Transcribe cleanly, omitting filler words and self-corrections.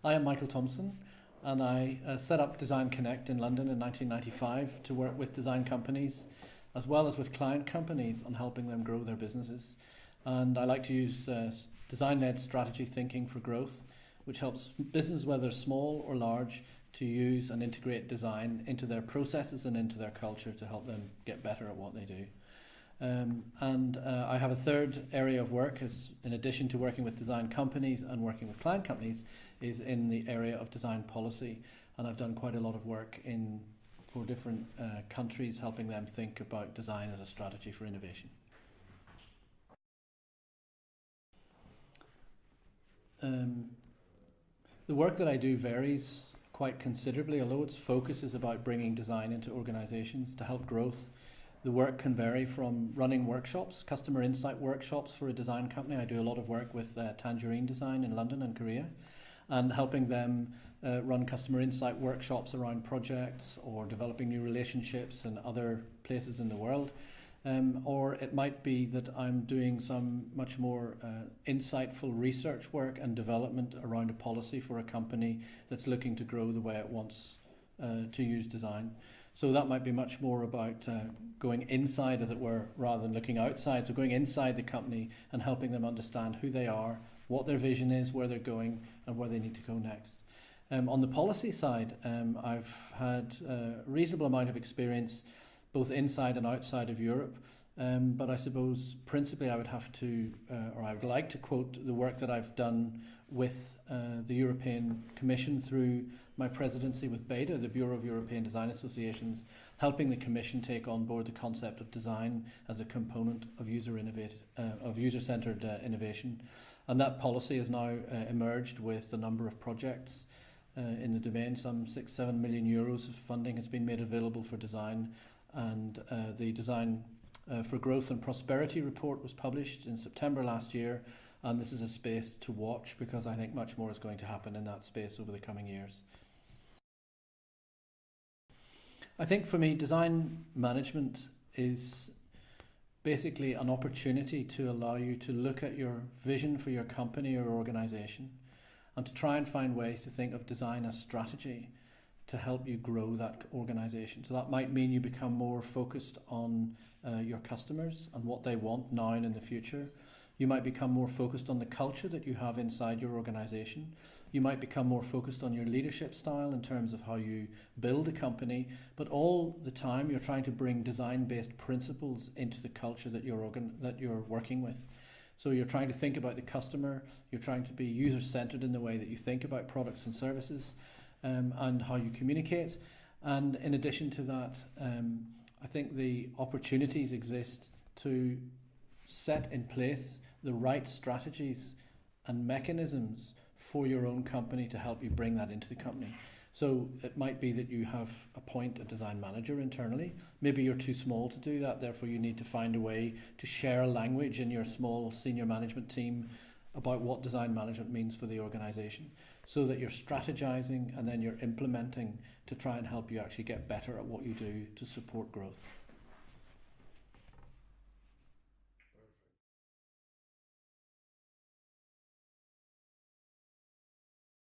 I am Michael Thomson, and I set up Design Connect in London in 1995 to work with design companies as well as with client companies on helping them grow their businesses. And I like to use design-led strategy thinking for growth, which helps businesses, whether small or large, to use and integrate design into their processes and into their culture to help them get better at what they do. I have a third area of work, is in addition to working with design companies and working with client companies, is in the area of design policy, and I've done quite a lot of work for different countries, helping them think about design as a strategy for innovation. The work that I do varies quite considerably, although its focus is about bringing design into organizations to help growth. The work can vary from running workshops, customer insight workshops for a design company. I do a lot of work with Tangerine Design in London and Korea, and helping them run customer insight workshops around projects or developing new relationships in other places in the world. Or it might be that I'm doing some much more insightful research work and development around a policy for a company that's looking to grow the way it wants to use design. So that might be much more about going inside, as it were, rather than looking outside. So going inside the company and helping them understand who they are, what their vision is, where they're going, and where they need to go next. On the policy side, I've had a reasonable amount of experience both inside and outside of Europe. But I suppose principally I would have to, or I would like to quote the work that I've done with the European Commission through my presidency with BEDA, the Bureau of European Design Associations, helping the Commission take on board the concept of design as a component of user-centered innovation. And that policy has now emerged with a number of projects in the domain. Some 6-7 million euros of funding has been made available for design, and the Design for Growth and Prosperity report was published in September last year, and this is a space to watch because I think much more is going to happen in that space over the coming years. I think for me, design management is basically an opportunity to allow you to look at your vision for your company or organization and to try and find ways to think of design as strategy to help you grow that organization. So that might mean you become more focused on your customers and what they want now and in the future. You might become more focused on the culture that you have inside your organization. You might become more focused on your leadership style in terms of how you build a company, but all the time you're trying to bring design-based principles into the culture that you're working with. So you're trying to think about the customer, you're trying to be user-centered in the way that you think about products and services, and how you communicate. And in addition to that, I think the opportunities exist to set in place the right strategies and mechanisms for your own company to help you bring that into the company. So it might be that you appoint a design manager internally. Maybe you're too small to do that, therefore you need to find a way to share a language in your small senior management team about what design management means for the organization, so that you're strategizing and then you're implementing to try and help you actually get better at what you do to support growth.